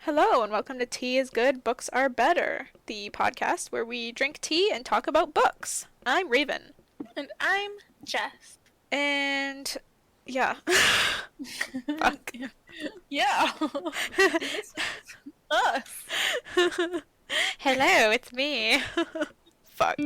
Hello, and welcome to Tea is Good, Books Are Better, the podcast where we drink tea and talk about books. I'm Raven. And I'm Jess. And yeah. Fuck. Yeah. Us. Hello, it's me. Fuck.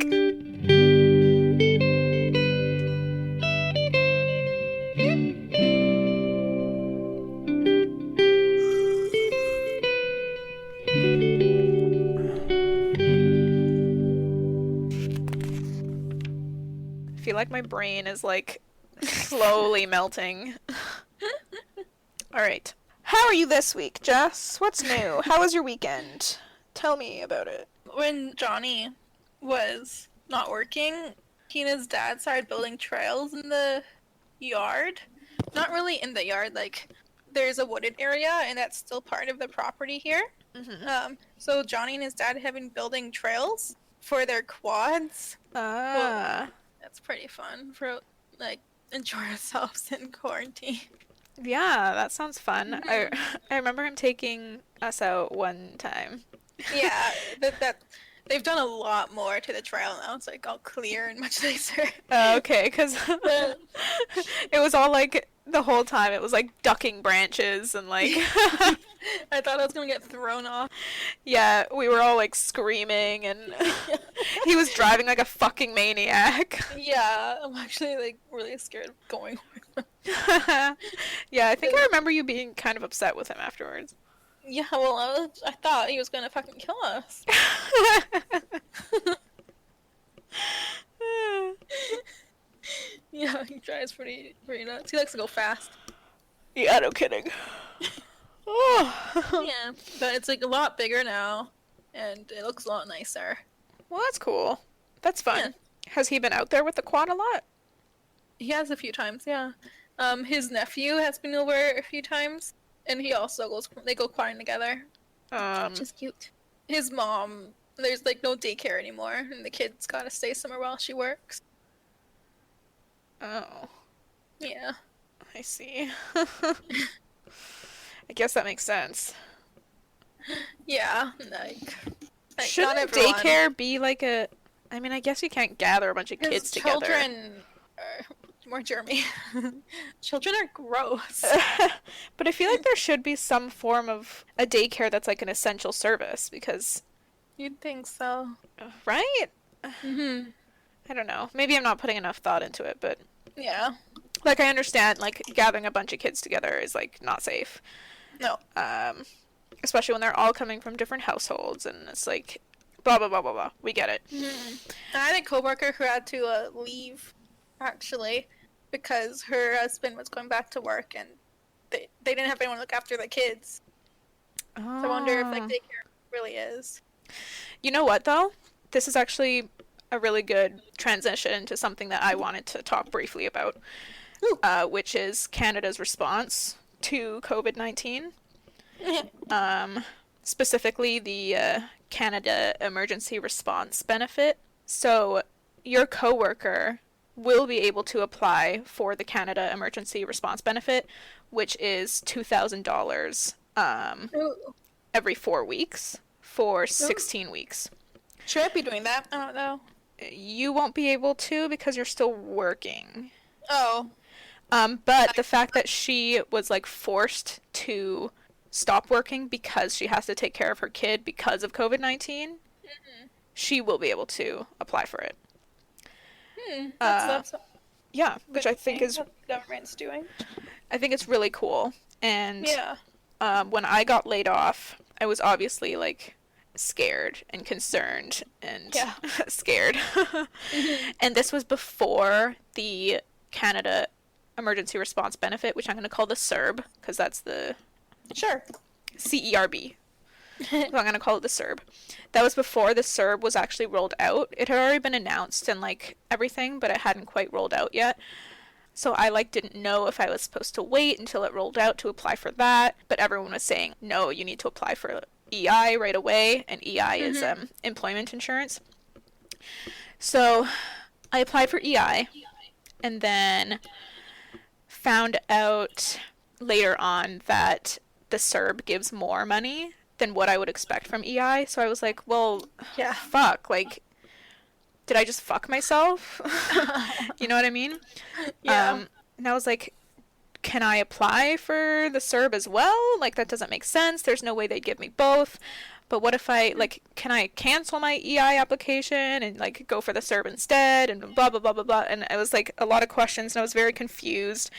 I feel like my brain is like slowly melting. Alright. How are you this week, Jess? What's new? How was your weekend? Tell me about it. When Johnny was not working, he and his dad started building trails in the yard. Not really in the yard, like there's a wooded area and that's still part of the property here. So Johnny and his dad have been building trails for their quads. Ah. That's pretty fun for like enjoy ourselves in quarantine. Yeah, that sounds fun. I remember him taking us out one time. Yeah, that they've done a lot more to the trail now. It's like all clear and much nicer. Okay, because it was all like the whole time it was like ducking branches and like I thought I was gonna get thrown off. yeah, we were all like screaming and he was driving like a fucking maniac. Yeah, I'm actually like really scared of going with them. Yeah, I think I remember you being kind of upset with him afterwards. Yeah, well, I thought he was gonna fucking kill us. Yeah, he drives pretty nuts. He likes to go fast. Yeah, no kidding. Oh. Yeah, but it's like a lot bigger now, and it looks a lot nicer. Well, that's cool. That's fun. Yeah. Has he been out there with the quad a lot? He has a few times, yeah. His nephew has been over a few times, and he also they go quadding together, which is cute. His mom, there's like no daycare anymore, and the kid's gotta stay somewhere while she works. Oh, Yeah. I see. I guess that makes sense. Yeah, like not Shouldn't everyone. daycare be like a... I mean, I guess you can't gather a bunch of kids His together. children are more Jeremy. Children are gross. But I feel like there should be some form of a daycare that's like an essential service because... You'd think so. Right? Mhm. I don't know. Maybe I'm not putting enough thought into it, but... Yeah. Like, I understand, like, gathering a bunch of kids together is, like, not safe. No. Especially when they're all coming from different households, and it's like, blah, blah, blah, blah, blah. We get it. Mhm. I had a coworker who had to leave, actually, because her husband was going back to work, and they didn't have anyone to look after the kids. So I wonder if like daycare really is. You know what, though? This is actually a really good transition to something that I wanted to talk briefly about, which is Canada's response to COVID-19. Specifically the Canada Emergency Response Benefit. So your coworker will be able to apply for the Canada Emergency Response Benefit, which is $2,000 Ooh. every 4 weeks for 16 weeks. Should I be doing that? I don't know. You won't be able to because you're still working. Oh. But the fact that she was like forced to stop working because she has to take care of her kid because of COVID-19, she will be able to apply for it. That's Yeah, which I think is, what the government's doing. I think it's really cool. And Yeah. when I got laid off, I was obviously like scared and concerned and Yeah. scared. And this was before the Canada Emergency Response Benefit, which I'm going to call the CERB, because that's the Sure. CERB. So I'm going to call it the CERB. That was before the CERB was actually rolled out. It had already been announced and like everything, but it hadn't quite rolled out yet. So I like didn't know if I was supposed to wait until it rolled out to apply for that, but everyone was saying, no, you need to apply for EI right away, and EI is employment insurance. So I applied for EI, and then found out later on that the CERB gives more money than what I would expect from EI. So I was like, well, Yeah. fuck, like, did I just fuck myself? You know what I mean? Yeah. And I was like, can I apply for the CERB as well? Like, that doesn't make sense. There's no way they'd give me both. But what if I, like, can I cancel my EI application and, like, go for the CERB instead? And blah, blah, blah, blah, blah. And it was, like, a lot of questions, and I was very confused.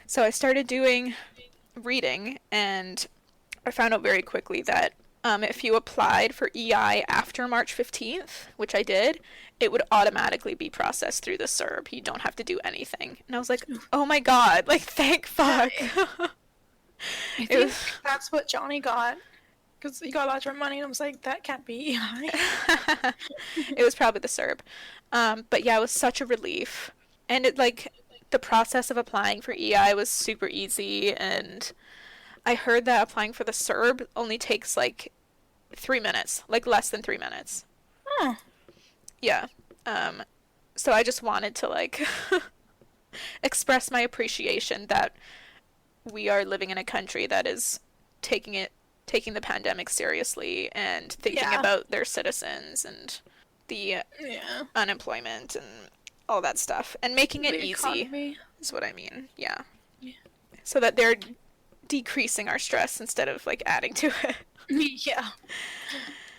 So I started doing reading, and I found out very quickly that if you applied for EI after March 15th, which I did, it would automatically be processed through the CERB. You don't have to do anything. And I was like, oh my god, like, thank fuck. I It think was- that's what Johnny got. Because he got lots of money, and I was like, that can't be EI. It was probably the CERB. But yeah, it was such a relief. And it, like, the process of applying for EI was super easy, and I heard that applying for the CERB only takes, like, 3 minutes. Like, less than 3 minutes. Huh. Yeah. So I just wanted to, like, express my appreciation that we are living in a country that is taking the pandemic seriously and thinking Yeah. about their citizens and the Yeah. unemployment and all that stuff and making it The easy economy. is what I mean. Yeah. Yeah. So that they're decreasing our stress instead of, like, adding to it. Yeah.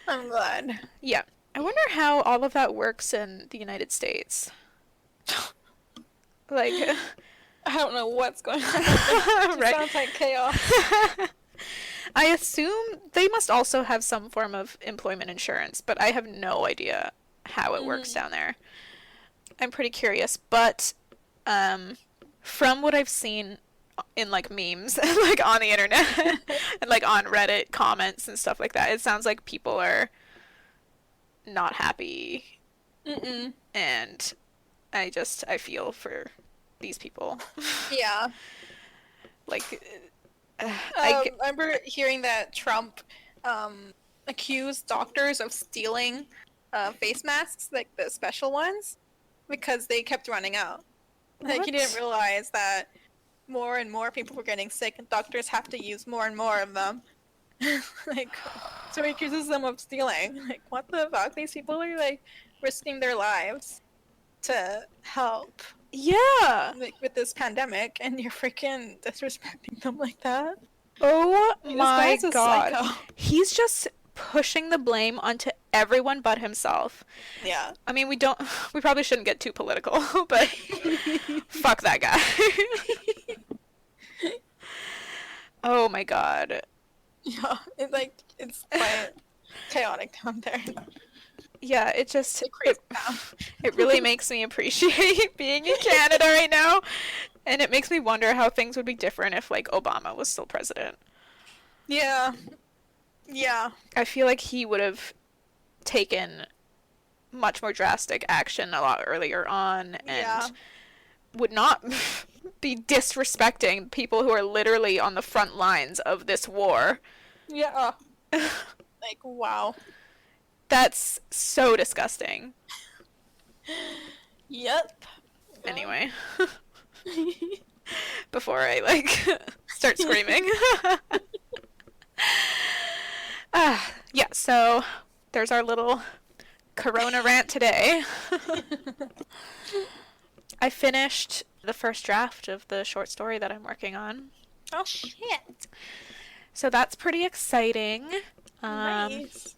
I'm glad. Yeah. I wonder how all of that works in the United States. Like, I don't know what's going on. It right? sounds like chaos. I assume they must also have some form of employment insurance, but I have no idea how it works down there. I'm pretty curious, but from what I've seen in, like, memes, like, on the internet and, like, on Reddit comments and stuff like that, it sounds like people are not happy, and I feel for these people. Yeah. Like, I remember hearing that Trump accused doctors of stealing face masks, like the special ones, because they kept running out. Like, he didn't What? realize that more and more people were getting sick, and doctors have to use more and more of them. Like, so he accuses them of stealing. Like, what the fuck? These people are, like, risking their lives to help, yeah. like, with this pandemic, and you're freaking disrespecting them like that. Oh This my guy's a god. psycho. He's just pushing the blame onto everyone but himself. Yeah. I mean, we probably shouldn't get too political, but fuck that guy. Oh my god. Yeah, it's quite chaotic down there. Yeah, it just It's a crazy town. it really makes me appreciate being in Canada right now, and it makes me wonder how things would be different if, like, Obama was still president. Yeah. Yeah. I feel like he would have taken much more drastic action a lot earlier on and Yeah. would not be disrespecting people who are literally on the front lines of this war. Yeah. Like, wow. That's so disgusting. Yep. Anyway, before I, like, start screaming. Yeah, so there's our little Corona rant today. I finished the first draft of the short story that I'm working on. Oh, shit. So that's pretty exciting. Nice.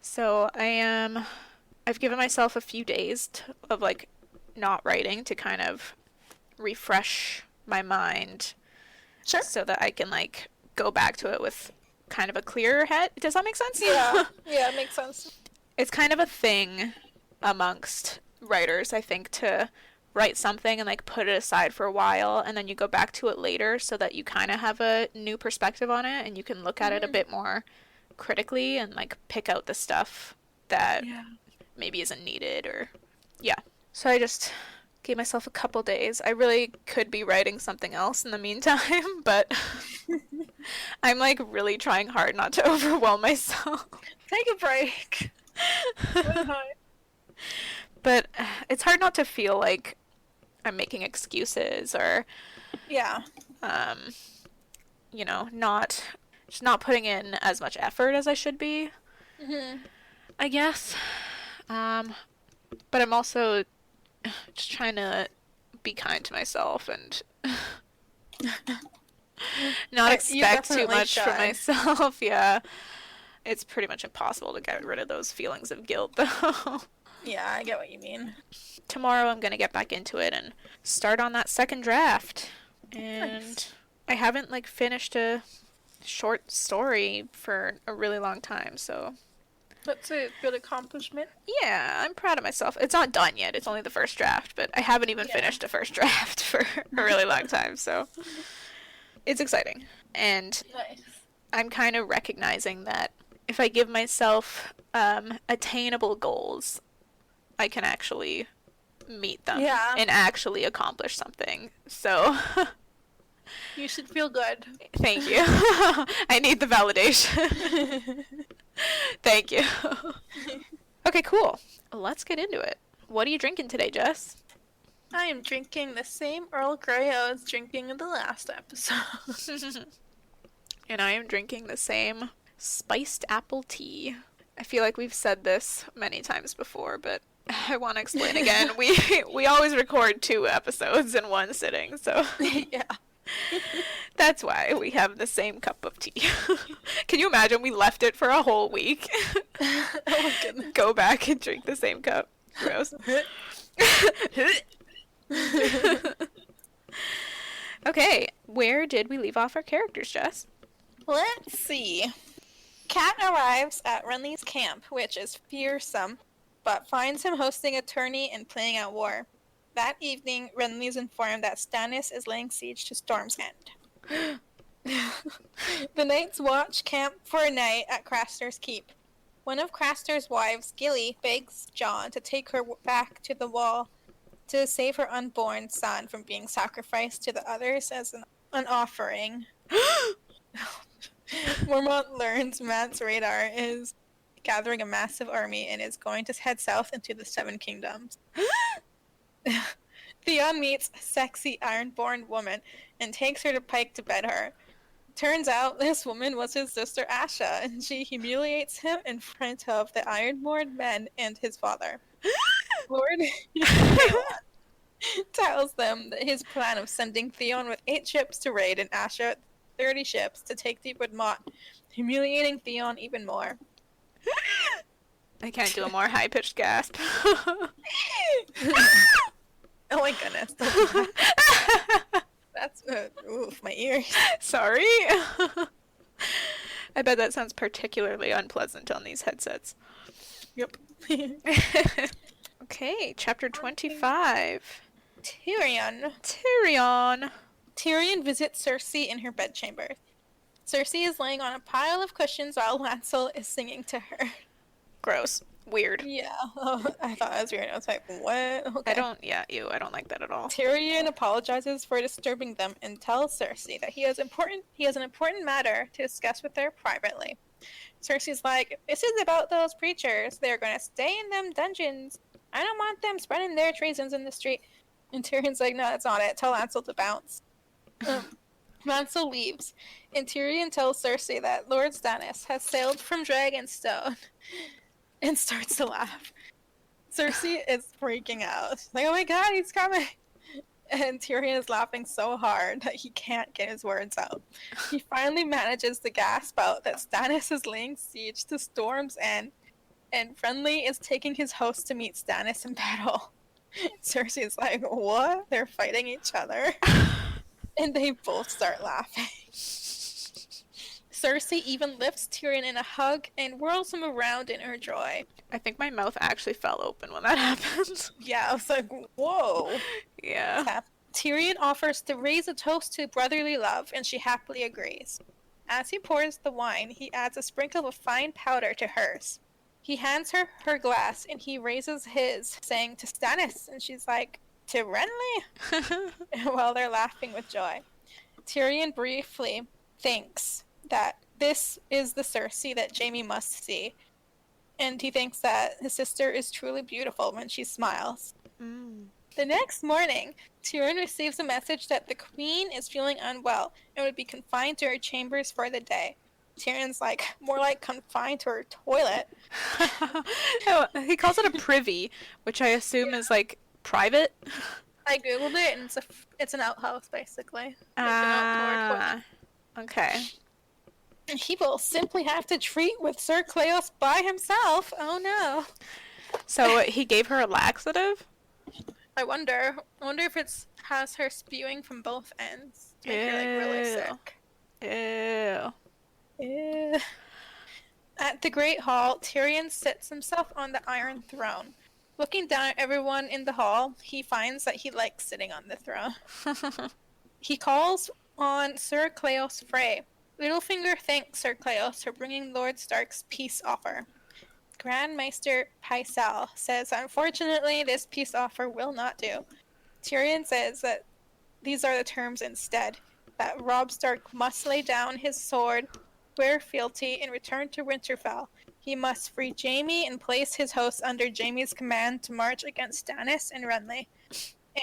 So I've given myself a few days of, like, not writing to kind of refresh my mind. Sure. So that I can, like, go back to it with kind of a clearer head. Does that make sense? Yeah. Yeah, it makes sense. It's kind of a thing amongst writers, I think, to write something and, like, put it aside for a while, and then you go back to it later so that you kind of have a new perspective on it and you can look at it a bit more critically and, like, pick out the stuff that Yeah. maybe isn't needed or yeah. So I just gave myself a couple days. I really could be writing something else in the meantime, but I'm, like, really trying hard not to overwhelm myself. Take a break. But it's hard not to feel like I'm making excuses or Yeah. you know, not just not putting in as much effort as I should be, Hmm. I guess. But I'm also just trying to be kind to myself and not You expect too definitely much from should. myself. Yeah. It's pretty much impossible to get rid of those feelings of guilt, though. Yeah, I get what you mean. Tomorrow I'm going to get back into it and start on that second draft. And Nice. I haven't like finished a short story for a really long time, so That's a good accomplishment. yeah, I'm proud of myself. It's not done yet. It's only the first draft, but I haven't even Yeah. finished a first draft for a really long time, so it's exciting. And Nice. I'm kind of recognizing that if I give myself attainable goals, I can actually meet them Yeah. and actually accomplish something. So, You should feel good. thank you. I need the validation. Thank you. Okay, cool. Let's get into it. What are you drinking today, Jess? I am drinking the same Earl Grey I was drinking in the last episode. And I am drinking the same spiced apple tea. I feel like we've said this many times before, but I want to explain again. We always record 2 episodes in one sitting, so Yeah. that's why we have the same cup of tea. Can you imagine we left it for a whole week? Oh my goodness. Go back and drink the same cup. Gross. Okay, where did we leave off our characters, Jess? Let's see. Kat arrives at Renly's camp, which is fearsome, but finds him hosting a tourney and playing at war. That evening, Renly is informed that Stannis is laying siege to Storm's End. The Knights watch camp for a night at Craster's Keep. One of Craster's wives, Gilly, begs Jon to take her back to the wall to save her unborn son from being sacrificed to the others as an offering. Mormont learns Matt's radar is gathering a massive army and is going to head south into the Seven Kingdoms. Theon meets a sexy Ironborn woman and takes her to Pike to bed her. Turns out this woman was his sister Asha, and she humiliates him in front of the Ironborn men and his father. Lord Balon tells them that his plan of sending Theon with 8 ships to raid and Asha with 30 ships to take Deepwood Mott, humiliating Theon even more. I can't do a more high-pitched gasp. Oh my goodness. That's, oof, my ears. Sorry. I bet that sounds particularly unpleasant on these headsets. Yep. Okay, chapter 25. Tyrion. Tyrion. Tyrion visits Cersei in her bedchamber. Cersei is laying on a pile of cushions while Lancel is singing to her. Gross. Weird. Yeah, I thought that was weird. I was like, what? Okay. I don't like that at all. Tyrion apologizes for disturbing them and tells Cersei that he has an important matter to discuss with her privately. Cersei's like, this is about those preachers. They're gonna stay in them dungeons. I don't want them spreading their treasons in the street. And Tyrion's like, no, that's not it. Tell Lancel to bounce. Lancel leaves, and Tyrion tells Cersei that Lord Stannis has sailed from Dragonstone and starts to laugh. Cersei is freaking out. She's like, oh my god, he's coming! And Tyrion is laughing so hard that he can't get his words out. He finally manages to gasp out that Stannis is laying siege to Storm's End, and Renly is taking his host to meet Stannis in battle. Cersei's like, what? They're fighting each other? And they both start laughing. Cersei even lifts Tyrion in a hug and whirls him around in her joy. I think my mouth actually fell open when that happened. Yeah, I was like, whoa. Yeah. Tyrion offers to raise a toast to brotherly love, and she happily agrees. As he pours the wine, he adds a sprinkle of fine powder to hers. He hands her her glass, and he raises his, saying, to Stannis, and she's like, to Renly? While they're laughing with joy. Tyrion briefly thinks that this is the Cersei that Jaime must see, and he thinks that his sister is truly beautiful when she smiles. The next morning, Tyrion receives a message that the queen is feeling unwell and would be confined to her chambers for the day. Tyrion's like, more like confined to her toilet. Oh, he calls it a privy, which I assume is like private. I googled it, and it's an outhouse, basically. Like an outdoor toilet. Okay. And he will simply have to treat with Sir Cleos by himself. Oh no. So he gave her a laxative? I wonder if it's has her spewing from both ends to make her like really sick. Ew. Ew. At the Great Hall, Tyrion sits himself on the Iron Throne. Looking down at everyone in the hall, he finds that he likes sitting on the throne. He calls on Sir Cleos Frey. Littlefinger thanks Sir Cleos for bringing Lord Stark's peace offer. Grand Maester Pycelle says, unfortunately, this peace offer will not do. Tyrion says that these are the terms instead, that Robb Stark must lay down his sword, swear fealty, and return to Winterfell. He must free Jaime and place his hosts under Jaime's command to march against Stannis and Renly.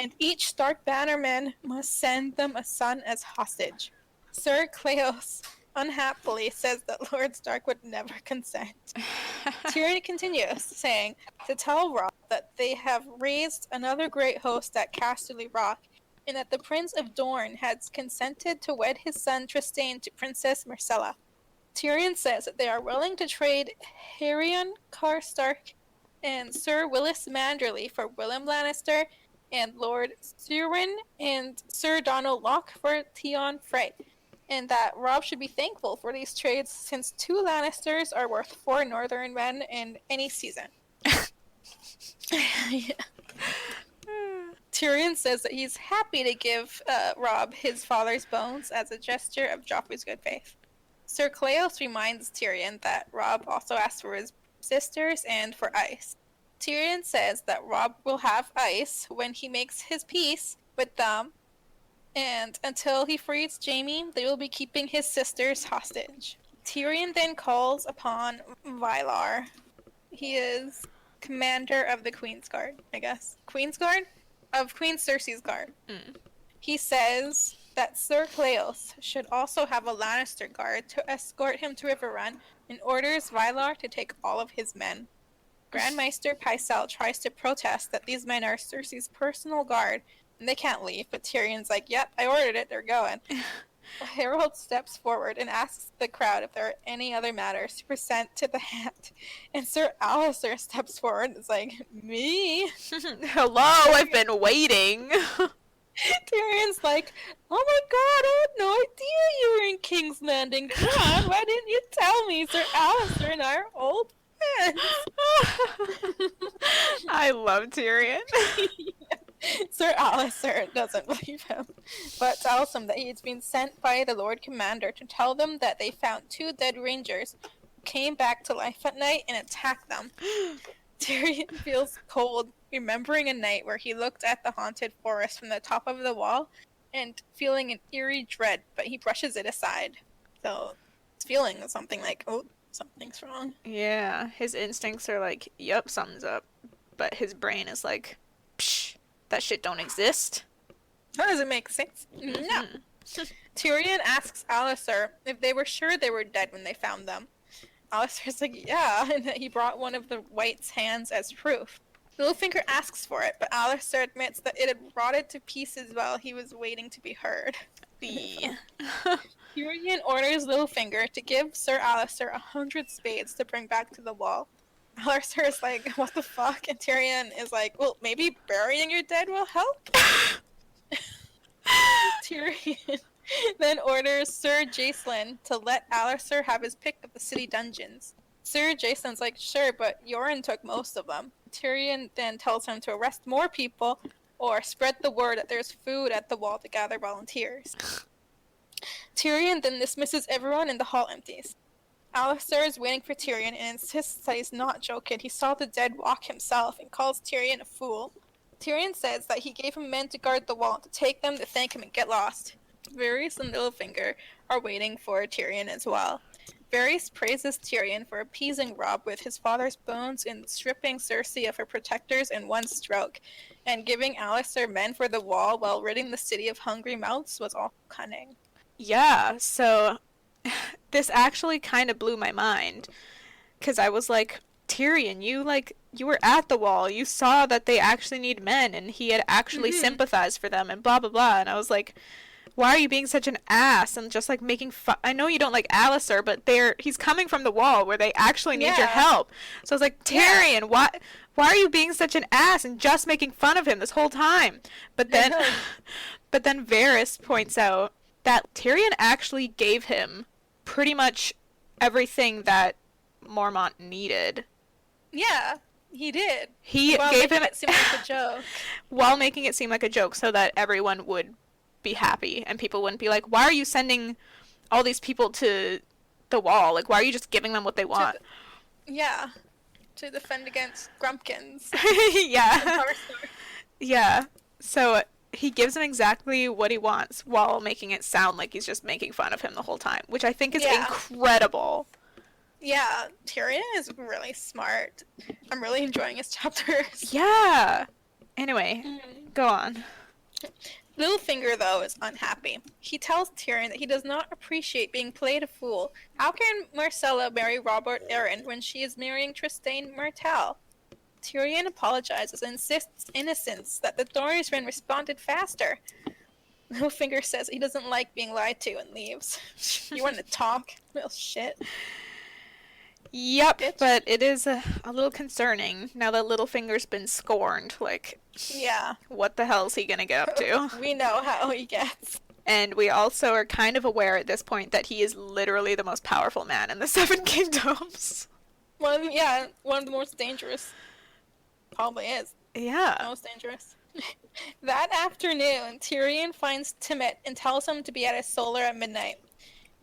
And each Stark bannerman must send them a son as hostage. Sir Cleos unhappily says that Lord Stark would never consent. Tyrion continues, saying to tell Robb that they have raised another great host at Casterly Rock, and that the Prince of Dorne has consented to wed his son Trystane to Princess Myrcella. Tyrion says that they are willing to trade Harion Karstark and Sir Willis Manderly for Willem Lannister, and Lord Surin and Sir Donald Locke for Theon Frey, and that Robb should be thankful for these trades since 2 Lannisters are worth 4 Northern men in any season. Tyrion says that he's happy to give Robb his father's bones as a gesture of Joffrey's good faith. Sir Cleos reminds Tyrion that Robb also asked for his sisters and for ice. Tyrion says that Robb will have ice when he makes his peace with them, and until he frees Jaime, they will be keeping his sisters hostage. Tyrion then calls upon Vylar. He is commander of the Queen's Guard, I guess. Queen's Guard? Of Queen Cersei's Guard. He says that Sir Cleos should also have a Lannister guard to escort him to Riverrun, and orders Vylar to take all of his men. Grand Maester Pycelle tries to protest that these men are Cersei's personal guard, and they can't leave, but Tyrion's like, yep, I ordered it, they're going. Harold steps forward and asks the crowd if there are any other matters to present to the hand, and Sir Alliser steps forward and is like, me? Hello, I've been waiting. Tyrion's like, oh my god, I had no idea you were in King's Landing. God, why didn't you tell me? Sir Alliser and I are old friends. I love Tyrion. Sir Alliser doesn't believe him, but tells him that he's been sent by the Lord Commander to tell them that they found 2 dead rangers who came back to life at night and attacked them. Tyrion feels cold, remembering a night where he looked at the haunted forest from the top of the wall and feeling an eerie dread, but he brushes it aside. So he's feeling something like, oh, something's wrong. Yeah, his instincts are like, yup, something's up. But his brain is like, psh, that shit don't exist. How does it make sense? No. Tyrion asks Alliser if they were sure they were dead when they found them. Alliser's like, yeah, and that he brought one of the White's hands as proof. Littlefinger asks for it, but Alliser admits that it had rotted to pieces while he was waiting to be heard. Tyrion orders Littlefinger to give Sir Alliser 100 spades to bring back to the wall. Alliser is like, what the fuck? And Tyrion is like, well, maybe burying your dead will help? Tyrion then orders Sir Jacelyn to let Alliser have his pick of the city dungeons. Sir Jacelyn's like, sure, but Yoren took most of them. Tyrion then tells him to arrest more people or spread the word that there's food at the wall to gather volunteers. Tyrion then dismisses everyone and the hall empties. Alliser is waiting for Tyrion and insists that he's not joking. He saw the dead walk himself and calls Tyrion a fool. Tyrion says that he gave him men to guard the wall, to take them, to thank him, and get lost. Varys and Littlefinger are waiting for Tyrion as well. Varys praises Tyrion for appeasing Robb with his father's bones and stripping Cersei of her protectors in one stroke, and giving Alliser men for the wall while ridding the city of hungry mouths was all cunning. Yeah, so this actually kind of blew my mind because I was like, Tyrion, you were at the wall. You saw that they actually need men, and he had actually Hmm. sympathized for them, and blah blah blah. And I was like, why are you being such an ass and just like making fun? I know you don't like Alistair, but he's coming from the wall where they actually need your Yeah. help. So I was like, Yeah. Tyrion, why are you being such an ass and just making fun of him this whole time? But I then, know. but then Varys points out that Tyrion actually gave him pretty much everything that Mormont needed. Yeah, he did. He While gave making him it seem like a joke. while making it seem like a joke so that everyone would be happy and people wouldn't be like, why are you sending all these people to the wall? Like, why are you just giving them what they To want? yeah, to defend against Grumpkins and Yeah. Parsnip. Yeah. So he gives him exactly what he wants while making it sound like he's just making fun of him the whole time, which I think is Yeah. incredible. Yeah, Tyrion is really smart. I'm really enjoying his chapters. Yeah. Anyway, go on. Littlefinger, though, is unhappy. He tells Tyrion that he does not appreciate being played a fool. How can Marcella marry Robert Arryn when she is marrying Trystane Martell? Tyrion apologizes and insists innocence that the Dorismen responded faster. Littlefinger says he doesn't like being lied to and leaves. You want to talk? Well, shit. Yep, Bitch. but it is a little concerning now that Littlefinger's been scorned. Like, Yeah. what the hell is he gonna get up to? We know how he gets. And we also are kind of aware at this point that he is literally the most powerful man in the Seven Kingdoms. One of the most dangerous. Probably is. Yeah. Most dangerous. That afternoon, Tyrion finds Timett and tells him to be at his solar at midnight.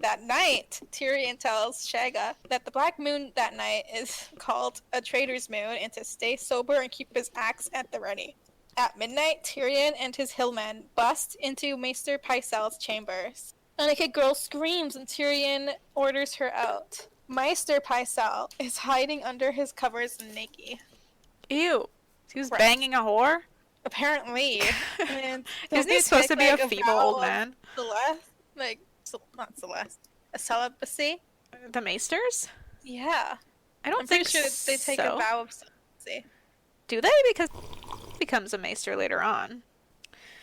That night, Tyrion tells Shagga that the black moon that night is called a traitor's moon and to stay sober and keep his axe at the ready. At midnight, Tyrion and his hillmen bust into Maester Pycelle's chambers. A naked girl screams and Tyrion orders her out. Maester Pycelle is hiding under his covers naked. Ew. He was Right. banging a whore? Apparently. And Isn't he supposed to be a take, feeble vow old of man? Celeste? Not Celeste. A celibacy? The Maesters? Yeah. I don't I'm pretty think sure they take so. a vow of celibacy. Do they? Because he becomes a Maester later on.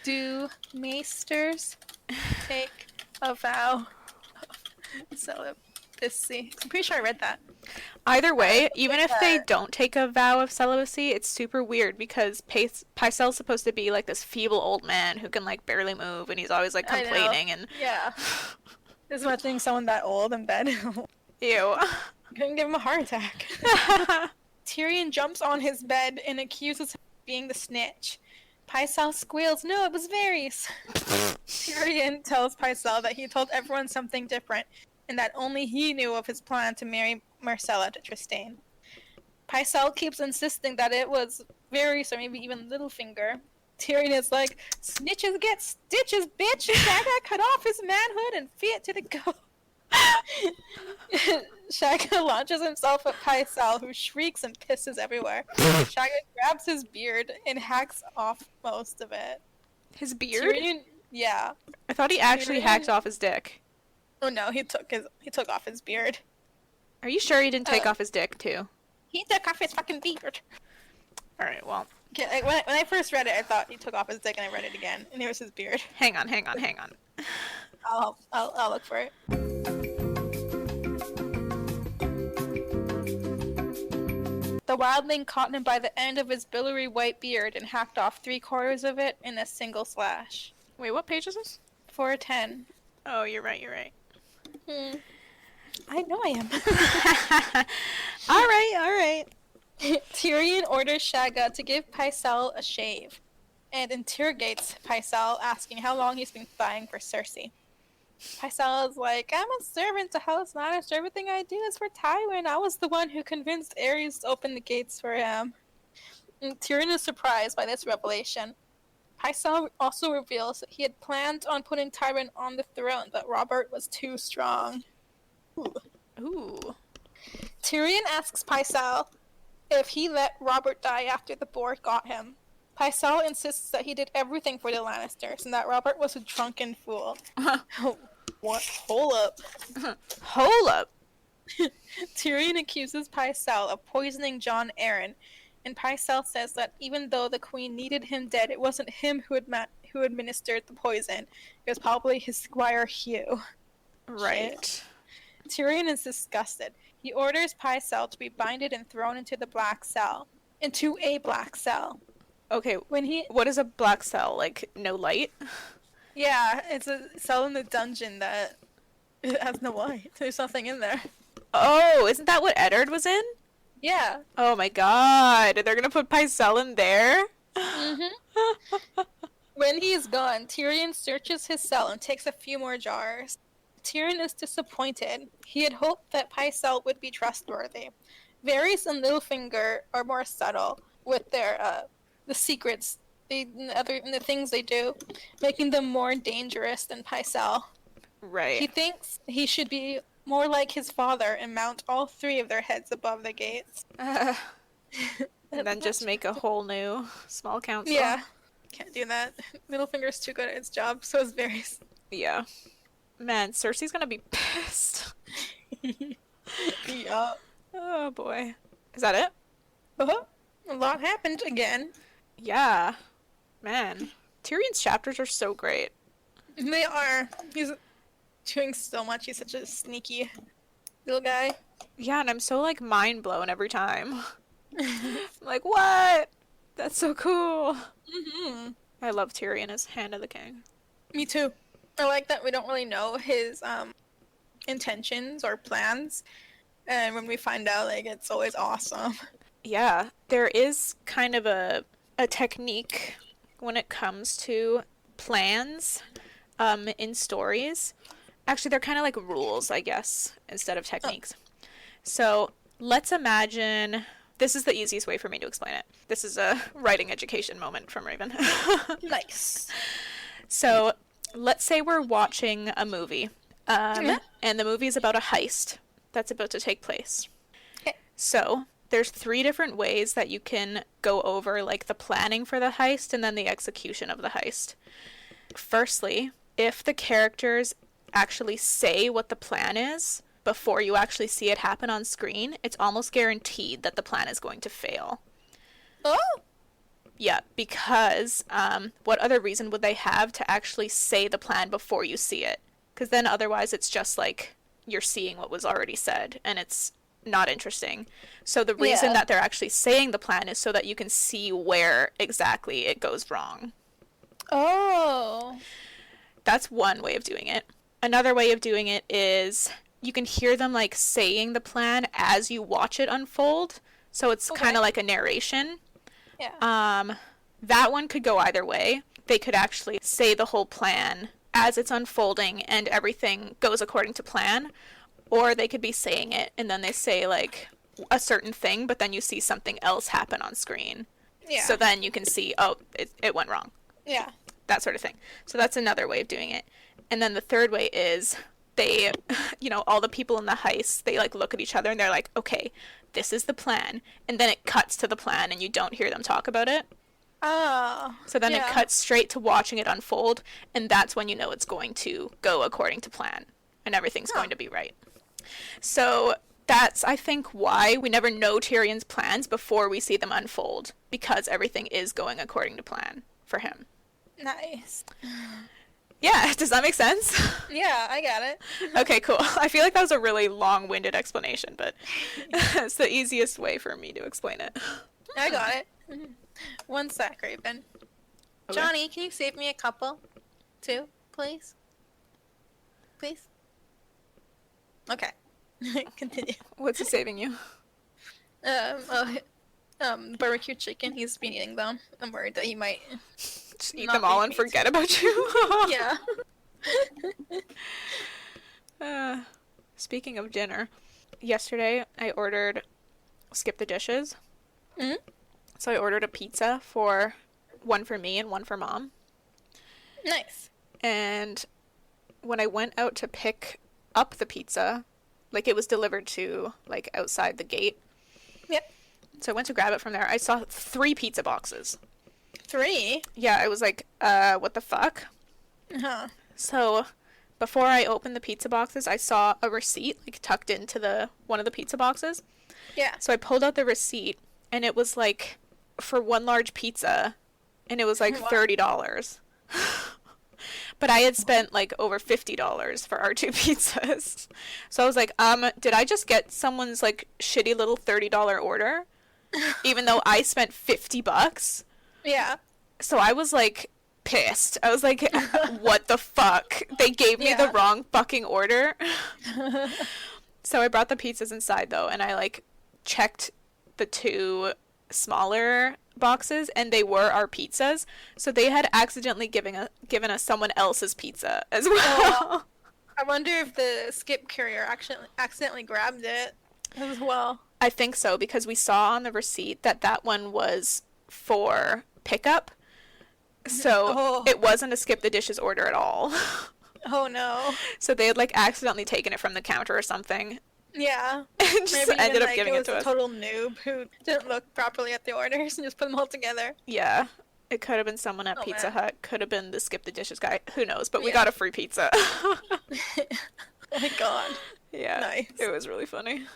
Do maesters take a vow of celibacy? I'm pretty sure I read that. Either way, even if they that. don't take a vow of celibacy, it's super weird because Pycelle's supposed to be like this feeble old man who can like barely move and he's always like I know. complaining and Yeah. Just imagining someone that old in bed. ew. Couldn't give him a heart attack. Tyrion jumps on his bed and accuses him of being the snitch. Pycelle squeals, "No, it was Varys." Tyrion tells Pycelle that he told everyone something different, and that only he knew of his plan to marry Marcella to Trystane. Pycelle keeps insisting that it was Varys or maybe even Littlefinger. Tyrion is like, "Snitches get stitches, bitch! Shagga cut off his manhood and feed it to the goat." Shagga launches himself at Pycelle, who shrieks and pisses everywhere. Shagga grabs his beard and hacks off most of it. His beard? Tyrion, yeah. I thought he actually Tyrion- hacked off his dick. Oh no, he took off his beard. Are you sure he didn't take Oh. off his dick too? He took off his fucking beard. Alright, well, Okay, like when I first read it, I thought he took off his dick, and I read it again, and it was his beard. hang on. I'll look for it. The wildling caught him by the end of his billowy white beard and hacked off 3/4 of it in a single slash. Wait, what page is this? 410. Oh, you're right. I know I am. Alright. Tyrion orders Shagga to give Pycelle a shave, and interrogates Pycelle, asking how long he's been spying for Cersei. Pycelle is like, "I'm a servant to House Lannister. Everything I do is for Tywin. I was the one who convinced Aerys to open the gates for him." And Tyrion is surprised by this revelation. Pycelle also reveals that he had planned on putting Tywin on the throne, but Robert was too strong. Ooh. Tyrion asks Pycelle if he let Robert die after the boar got him. Pycelle insists that he did everything for the Lannisters and that Robert was a drunken fool. What? Hold up. Hold up. Tyrion accuses Pycelle of poisoning Jon Arryn, and Pycelle says that even though the queen needed him dead, it wasn't him who administered the poison. It was probably his squire Hugh. Right. Tyrion is disgusted. He orders Pycelle to be binded and thrown into the black cell. Into a black cell. Okay, When he... what is a black cell? Like, no light? Yeah, it's a cell in the dungeon that it has no light. There's nothing in there. Oh, isn't that what Eddard was in? Yeah. Oh my god, they're gonna put Pycelle in there? Mm-hmm. When he's gone, Tyrion searches his cell and takes a few more jars. Tyrion is disappointed. He had hoped that Pycelle would be trustworthy. Varys and Littlefinger are more subtle with their the secrets and the things they do, making them more dangerous than Pycelle. Right. He thinks he should be more like his father and mount all three of their heads above the gates. And then just make a whole new small council. Yeah. Can't do that. Littlefinger's too good at his job, so is Varys. Yeah. Man, Cersei's gonna be pissed. Yeah. Oh boy. Is that it? Uh-huh. A lot happened again. Yeah. Man. Tyrion's chapters are so great. They are. He's doing so much. He's such a sneaky little guy. Yeah, and I'm so like mind blown every time. I'm like, what? That's so cool. Mm-hmm. I love Tyrion as Hand of the King. Me too. I like that we don't really know his intentions or plans. And when we find out, like, it's always awesome. Yeah, there is kind of a technique when it comes to plans in stories. Actually, they're kind of like rules, I guess, instead of techniques. So let's imagine, this is the easiest way for me to explain it. This is a writing education moment from Raven. Nice. So let's say we're watching a movie, Yeah. and the movie is about a heist that's about to take place. Okay. So there's 3 different ways that you can go over like the planning for the heist and then the execution of the heist. Firstly, if the characters actually say what the plan is before you actually see it happen on screen, it's almost guaranteed that the plan is going to fail. Oh! Yeah, because what other reason would they have to actually say the plan before you see it? Because then otherwise it's just like you're seeing what was already said, and it's not interesting. So the reason Yeah. that they're actually saying the plan is so that you can see where exactly it goes wrong. Oh! That's one way of doing it. Another way of doing it is you can hear them like saying the plan as you watch it unfold. So it's Okay. kind of like a narration. Yeah. That one could go either way. They could actually say the whole plan as it's unfolding and everything goes according to plan, or they could be saying it and then they say like a certain thing, but then you see something else happen on screen. Yeah. So then you can see, oh, it went wrong. Yeah. That sort of thing. So that's another way of doing it. And then the third way is they, all the people in the heist, they like look at each other and they're like, okay, this is the plan. And then it cuts to the plan and you don't hear them talk about it. Oh. So then yeah. it cuts straight to watching it unfold, and that's when you know it's going to go according to plan and everything's going to be right. So that's, I think, why we never know Tyrion's plans before we see them unfold, because everything is going according to plan for him. Nice. Yeah, does that make sense? Yeah, I got it. Okay, cool. I feel like that was a really long-winded explanation, but it's the easiest way for me to explain it. I got it. One sec, Raven. Okay. Johnny, can you save me a couple? 2, please? Please? Okay. Continue. What's it saving you? Barbecue chicken, he's been eating them. I'm worried that he might... Just eat Not them all being and meat. forget about you? Yeah. Speaking of dinner, yesterday I ordered Skip the Dishes. Mhm. So I ordered a pizza for one for me and one for Mom. Nice. And when I went out to pick up the pizza, like it was delivered to like outside the gate. Yep. So I went to grab it from there. I saw 3 pizza boxes. 3? Yeah, I was like, what the fuck? Huh. So before I opened the pizza boxes, I saw a receipt like tucked into one of the pizza boxes. Yeah. So I pulled out the receipt, and it was like for one large pizza, and it was like Wow. $30. But I had spent like over $50 for our two pizzas. So I was like, did I just get someone's like shitty little $30 order? Even though I spent $50? Yeah. So I was like pissed. I was like, what the fuck? They gave me the Yeah. wrong fucking order. So I brought the pizzas inside though, and I like checked the two smaller boxes, and they were our pizzas. So they had accidentally given us someone else's pizza as well. Oh. I wonder if the skip courier accidentally grabbed it as well. I think so, because we saw on the receipt that one was for pickup. So Oh. it wasn't a skip the dishes order at all. Oh no. So they had like accidentally taken it from the counter or something Yeah. and just Maybe ended even, up like, giving it it was to a us. total noob who didn't look properly at the orders and just put them all together. Yeah. It could have been someone at Oh, Pizza man. Hut. Could have been the skip the dishes guy. Who knows? But we Yeah. got a free pizza. Oh my god. Yeah. Nice. It was really funny.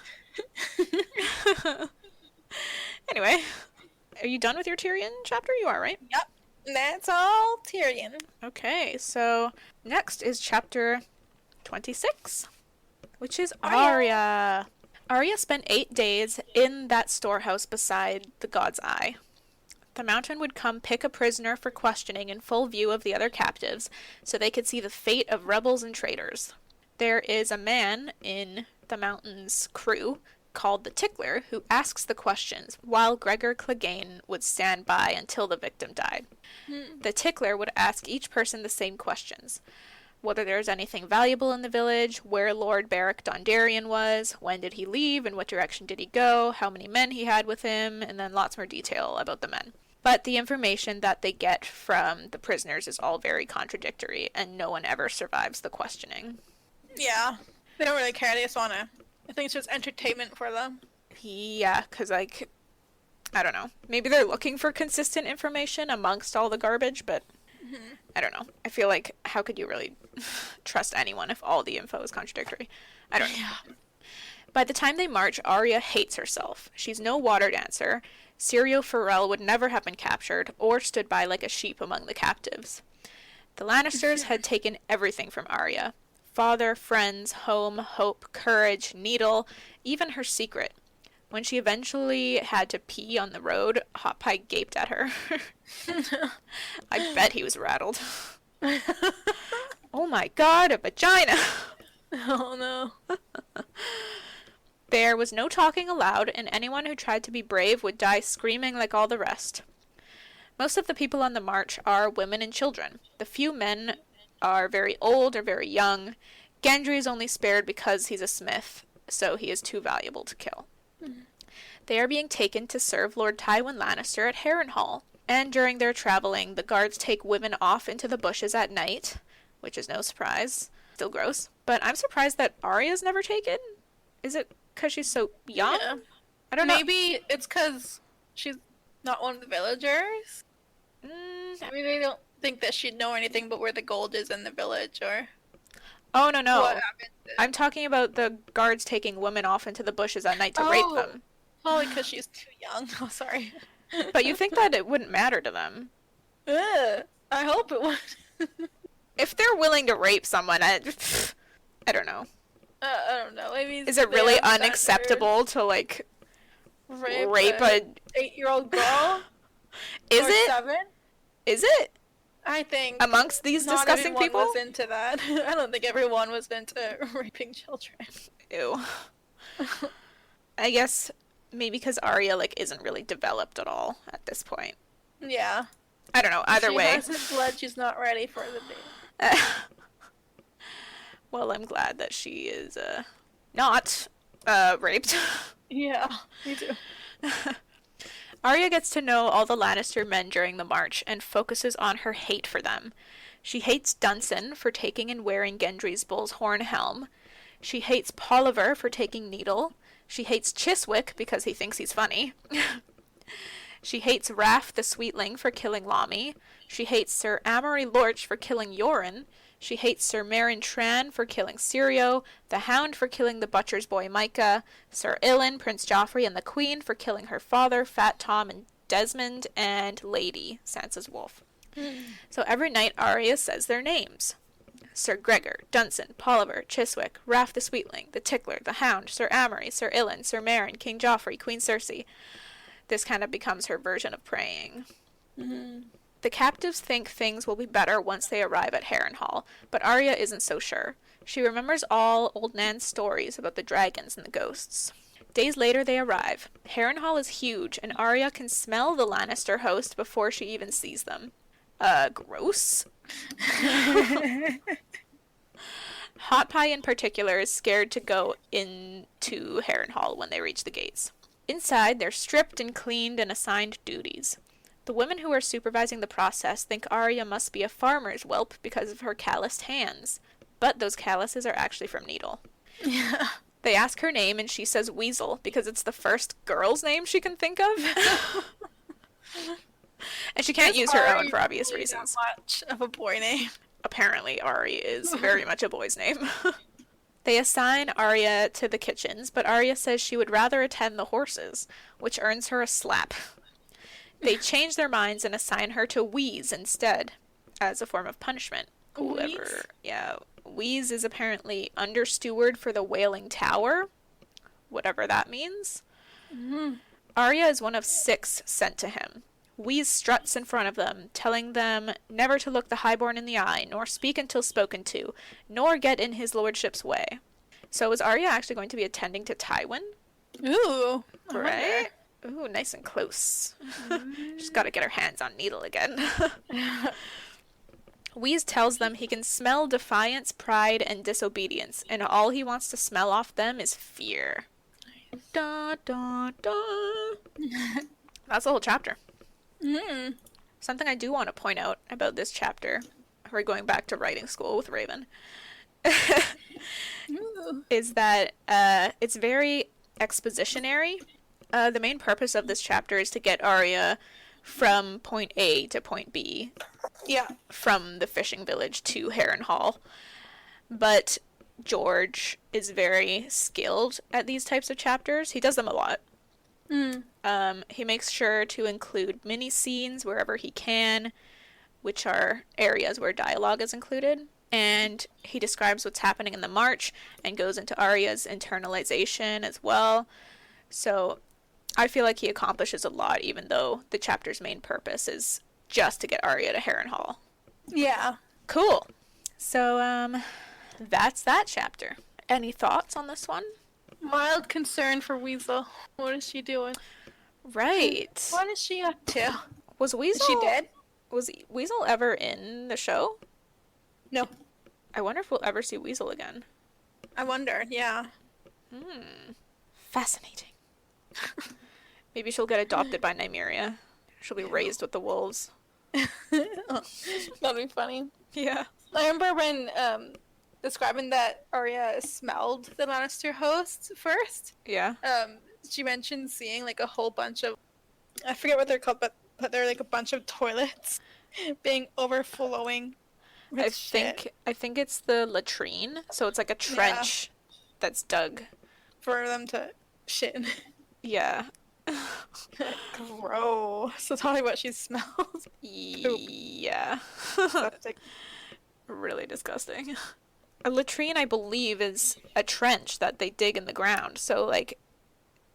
Anyway, are you done with your Tyrion chapter? You are, right? Yep. That's all Tyrion. Okay, so next is chapter 26, which is Arya. Arya. Arya spent 8 days in that storehouse beside the God's Eye. The Mountain would come pick a prisoner for questioning in full view of the other captives, so they could see the fate of rebels and traitors. There is a man in the Mountain's crew called the Tickler who asks the questions, while Gregor Clegane would stand by until the victim died. The Tickler would ask each person the same questions. Whether there was anything valuable in the village, where Lord Beric Dondarrion was, when did he leave, in what direction did he go, how many men he had with him, and then lots more detail about the men. But the information that they get from the prisoners is all very contradictory, and no one ever survives the questioning. Yeah. They don't really care. They just wanna. I think it's just entertainment for them. Yeah, because, like, I don't know. Maybe they're looking for consistent information amongst all the garbage, but I don't know. I feel like, how could you really trust anyone if all the info is contradictory? I don't know. By the time they march, Arya hates herself. She's no water dancer. Syrio Forel would never have been captured, or stood by like a sheep among the captives. The Lannisters had taken everything from Arya. Father, friends, home, hope, courage, Needle, even her secret. When she eventually had to pee on the road, Hot Pie gaped at her. I bet he was rattled. Oh my god, a vagina! Oh no. There was no talking aloud, and anyone who tried to be brave would die screaming like all the rest. Most of the people on the march are women and children. The few men are very old or very young. Gendry is only spared because he's a smith, so he is too valuable to kill. They are being taken to serve Lord Tywin Lannister at Harrenhal, and during their traveling, the guards take women off into the bushes at night, which is no surprise. Still gross. But I'm surprised that Arya's never taken. Is it because she's so young? Yeah. I don't know. Maybe it's because she's not one of the villagers. Maybe they don't think that she'd know anything but where the gold is in the village, or Oh, no. what happened. I'm talking about the guards taking women off into the bushes at night to rape Oh. them. Probably because she's too young. Oh, sorry. But you think that it wouldn't matter to them. Ugh, I hope it would. If they're willing to rape someone, I don't know. I don't know. Maybe Is it they really have unacceptable to, like, standards. rape a... 8-year-old girl? Is or it? 7? Is it? I think Amongst these not disgusting everyone people? was into that. I don't think everyone was into raping children. Ew. I guess maybe because Arya, like, isn't really developed at all at this point. Yeah. I don't know. Either she way. hasn't blood. She's not ready for the day. Well, I'm glad that she is, not, raped. Yeah, me too. Arya gets to know all the Lannister men during the march and focuses on her hate for them. She hates Dunsen for taking and wearing Gendry's bull's horn helm. She hates Polliver for taking Needle. She hates Chiswick because he thinks he's funny. She hates Raff the Sweetling for killing Lommy. She hates Sir Amory Lorch for killing Yoren. She hates Sir Meryn Tran for killing Syrio, the Hound for killing the butcher's boy Micah, Sir Ilyn, Prince Joffrey, and the Queen for killing her father, Fat Tom, and Desmond, and Lady, Sansa's wolf. So every night Arya says their names. Sir Gregor, Dunsen, Polliver, Chiswick, Raff the Sweetling, the Tickler, the Hound, Sir Amory, Sir Ilyn, Sir Meryn, King Joffrey, Queen Cersei. This kind of becomes her version of praying. The captives think things will be better once they arrive at Harrenhal, but Arya isn't so sure. She remembers all Old Nan's stories about the dragons and the ghosts. Days later they arrive. Harrenhal is huge, and Arya can smell the Lannister host before she even sees them. Gross. Hot Pie in particular is scared to go into Harrenhal when they reach the gates. Inside, they're stripped and cleaned and assigned duties. The women who are supervising the process think Arya must be a farmer's whelp because of her calloused hands, but those calluses are actually from Needle. Yeah. They ask her name and she says Weasel because it's the first girl's name she can think of. And she can't use her own for obvious reasons. Not much of a boy name. Apparently, Ari is very much a boy's name. They assign Arya to the kitchens, but Arya says she would rather attend the horses, which earns her a slap. They change their minds and assign her to Wheeze instead, as a form of punishment. Wheeze? Yeah, Wheeze is apparently under steward for the Wailing Tower, whatever that means. Arya is one of 6 sent to him. Wheeze struts in front of them, telling them never to look the Highborn in the eye, nor speak until spoken to, nor get in his lordship's way. So is Arya actually going to be attending to Tywin? Ooh. Right? Ooh, nice and close. She's got to get her hands on Needle again. Wheeze tells them he can smell defiance, pride, and disobedience, and all he wants to smell off them is fear. Da, da, da. That's the whole chapter. Something I do want to point out about this chapter, we're going back to writing school with Raven, is that it's very expositionary. The main purpose of this chapter is to get Arya from point A to point B. Yeah. From the fishing village to Harrenhal. But George is very skilled at these types of chapters. He does them a lot. He makes sure to include mini scenes wherever he can, which are areas where dialogue is included. And he describes what's happening in the march and goes into Arya's internalization as well. So I feel like he accomplishes a lot, even though the chapter's main purpose is just to get Arya to Harrenhal. Yeah. Cool. So, that's that chapter. Any thoughts on this one? Mild concern for Weasel. What is she doing? Right. What is she up to? Was Weasel... Is she dead? Was Weasel ever in the show? No. I wonder if we'll ever see Weasel again. I wonder, yeah. Fascinating. Maybe she'll get adopted by Nymeria. She'll be raised with the wolves. That'd be funny. Yeah. I remember when describing that Arya smelled the Lannister host first. Yeah. She mentioned seeing like a whole bunch of, I forget what they're called, but they're like a bunch of toilets being overflowing with shit I think it's the latrine. So it's like a trench that's dug. for them to shit in. Yeah. Gross. That's probably what she smells. Yeah. Septic. Really disgusting. A latrine, I believe, is a trench that they dig in the ground. So, like,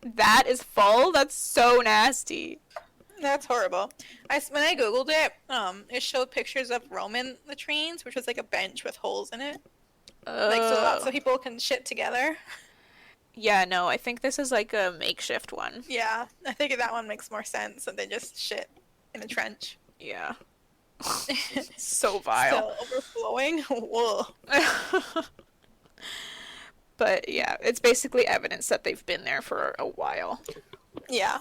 that is full? That's so nasty. That's horrible. When I googled it, it showed pictures of Roman latrines, which was like a bench with holes in it, like so lots of people can shit together. Yeah, no, I think this is like a makeshift one. Yeah, I think that one makes more sense than they just shit in a trench. Yeah. So vile. Still overflowing. Whoa. But yeah, it's basically evidence that they've been there for a while. Yeah.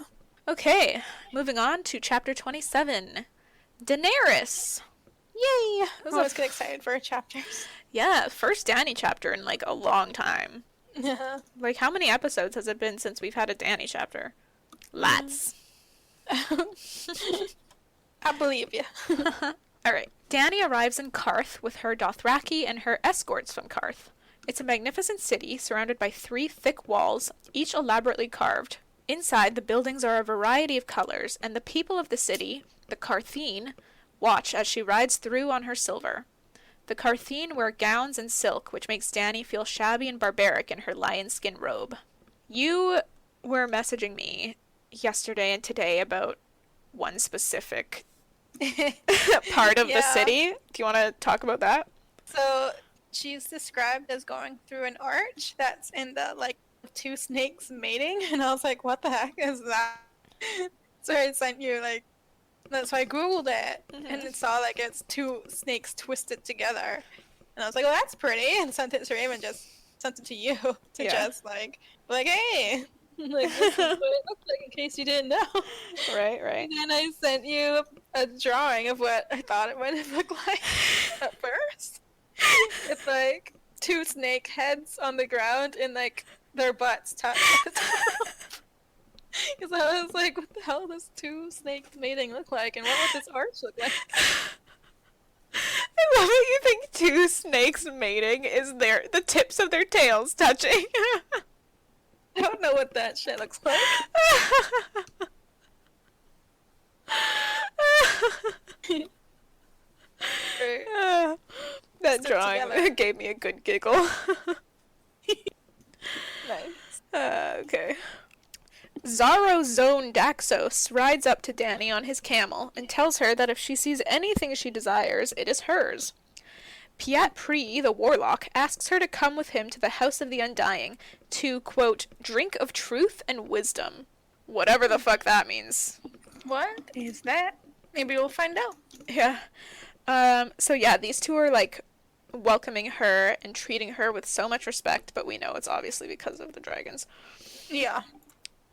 Okay, moving on to chapter 27. Daenerys. Yay! I always get excited for chapters. Yeah, first Dany chapter in like a long time. Yeah. Like, how many episodes has it been since we've had a Dany chapter? Lots. I believe you. Alright. Dany arrives in Karth with her Dothraki and her escorts from Karth. It's a magnificent city surrounded by 3 thick walls, each elaborately carved. Inside, the buildings are a variety of colors, and the people of the city, the Kartheen, watch as she rides through on her silver. The Kartheen wear gowns and silk, which makes Dany feel shabby and barbaric in her lion skin robe. You were messaging me yesterday and today about one specific part of the city. Do you want to talk about that? So she's described as going through an arch that's in the like 2 snakes mating, and I was like, what the heck is that? So I sent you like, that's why I googled it, and it saw like it's 2 snakes twisted together, and I was like, well, that's pretty, and sent it to Raymond, just sent it to you to just like hey, like this is what it looks like in case you didn't know. Right. And then I sent you a drawing of what I thought it might have looked like at first. It's like 2 snake heads on the ground and like their butts touch at the top. Because I was like, what the hell does 2 snakes mating look like, and what would this arch look like? I love that you think 2 snakes mating is the tips of their tails touching. I don't know what that shit looks like. That Stick drawing together. gave me a good giggle. Nice. Okay. Zaro Zone Daxos rides up to Dany on his camel and tells her that if she sees anything she desires, it is hers. Piat Pri, the warlock, asks her to come with him to the House of the Undying to, quote, drink of truth and wisdom. Whatever the fuck that means. What is that? Maybe we'll find out. Yeah. So yeah, these 2 are, like, welcoming her and treating her with so much respect, but we know it's obviously because of the dragons. Yeah.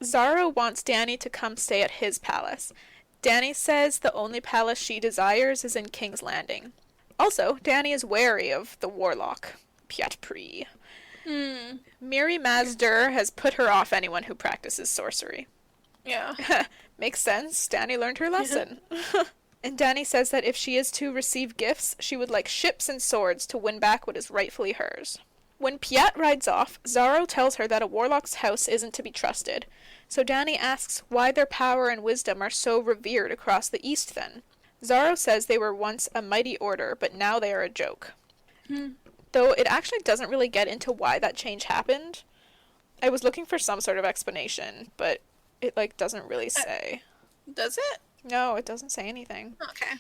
Zaro wants Dany to come stay at his palace. Dany says the only palace she desires is in King's Landing. Also, Dany is wary of the warlock, Piat Pri. Miri Mazdur has put her off anyone who practices sorcery. Yeah. Makes sense. Dany learned her lesson. And Dany says that if she is to receive gifts, she would like ships and swords to win back what is rightfully hers. When Piat rides off, Zaro tells her that a warlock's house isn't to be trusted. So Dany asks why their power and wisdom are so revered across the East then. Zaro says they were once a mighty order, but now they are a joke. Though it actually doesn't really get into why that change happened. I was looking for some sort of explanation, but it like doesn't really say. Does it? No, it doesn't say anything. Okay.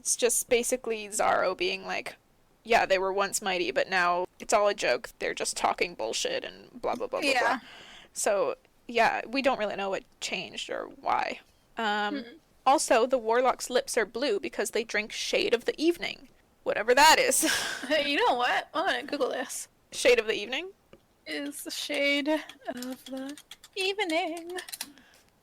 It's just basically Zaro being like, yeah, they were once mighty, but now it's all a joke. They're just talking bullshit and blah, blah, blah, blah, blah. So, yeah, we don't really know what changed or why. Also, the warlock's lips are blue because they drink Shade of the Evening. Whatever that is. Hey, you know what? I'm gonna Google this. Shade of the Evening? Is the shade of the evening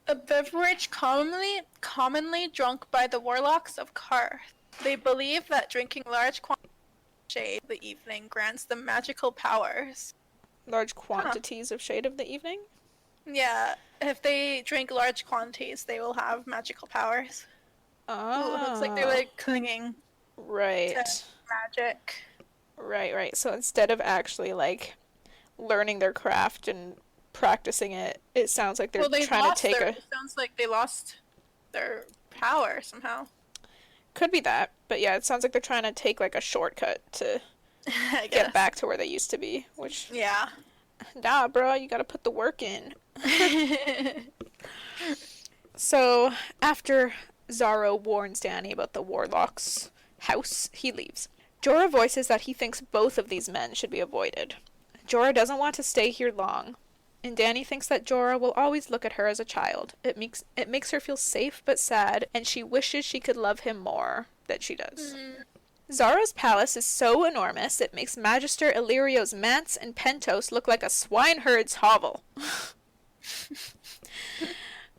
a beverage commonly drunk by the warlocks of Karth? They believe that drinking large quantities of shade of the evening grants them magical powers. Large quantities of Shade of the Evening? Yeah, if they drink large quantities, they will have magical powers. Oh. It looks like they're like clinging Right. to magic. Right. So instead of actually, like, learning their craft and practicing it, it sounds like they're trying to take It sounds like they lost their power somehow. Could be that, but yeah, it sounds like they're trying to take, like, a shortcut to I get guess. back to where they used to be, which, Yeah. nah, bro, you gotta put the work in. So, after Zaro warns Dany about the warlock's house, he leaves. Jorah voices that he thinks both of these men should be avoided. Jorah doesn't want to stay here long, and Dany thinks that Jorah will always look at her as a child. It makes her feel safe but sad, and she wishes she could love him more than she does. Zara's palace is so enormous, it makes Magister Illyrio's manse and pentos look like a swineherd's hovel.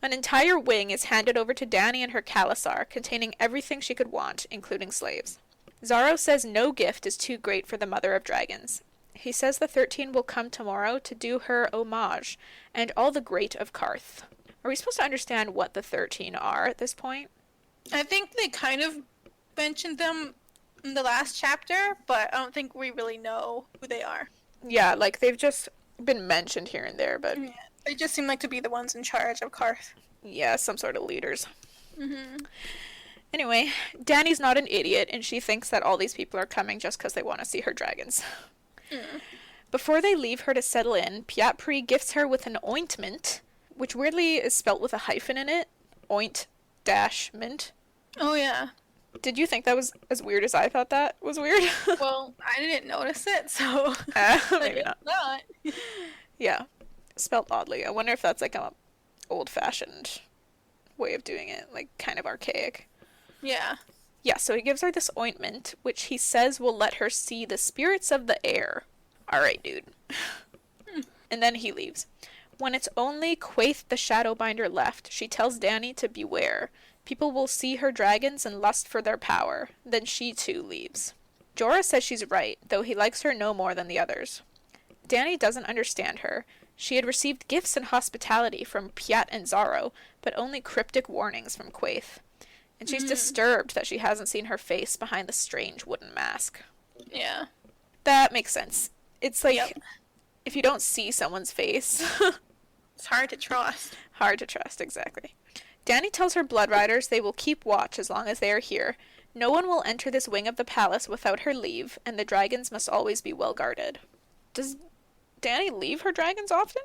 An entire wing is handed over to Dany and her Khalasar, containing everything she could want, including slaves. Zaro says no gift is too great for the Mother of Dragons. He says the 13 will come tomorrow to do her homage, and all the great of Karth. Are we supposed to understand what the 13 are at this point? I think they kind of mentioned them in the last chapter, but I don't think we really know who they are. Yeah, like they've just been mentioned here and there, but Yeah. They just seem like to be the ones in charge of Karth. yeah, some sort of leaders. Mm-hmm. Anyway, Dany's not an idiot, and she thinks that all these people are coming just because they want to see her dragons. Mm. Before they leave her to settle in, Pyat Pri gifts her with an ointment, which weirdly is spelt with a hyphen in it. Oint-mint. Oh, yeah. Did you think that was as weird as I thought that was weird? Well, I didn't notice it, so Maybe not. not. Yeah, spelled oddly. I wonder if that's like a old-fashioned way of doing it, like kind of archaic. Yeah. Yeah, so he gives her this ointment, which he says will let her see the spirits of the air. Alright, dude. And then he leaves. When it's only Quaithe the Shadowbinder left, she tells Dany to beware. People will see her dragons and lust for their power. Then she too leaves. Jorah says she's right, though he likes her no more than the others. Dany doesn't understand her. She had received gifts and hospitality from Pyat and Zaro, but only cryptic warnings from Quaithe. And she's disturbed that she hasn't seen her face behind the strange wooden mask. Yeah. That makes sense. It's like, Yep. if you don't see someone's face, It's hard to trust. hard to trust, exactly. Dany tells her blood riders they will keep watch as long as they are here. No one will enter this wing of the palace without her leave, and the dragons must always be well guarded. Does Dany leave her dragons often?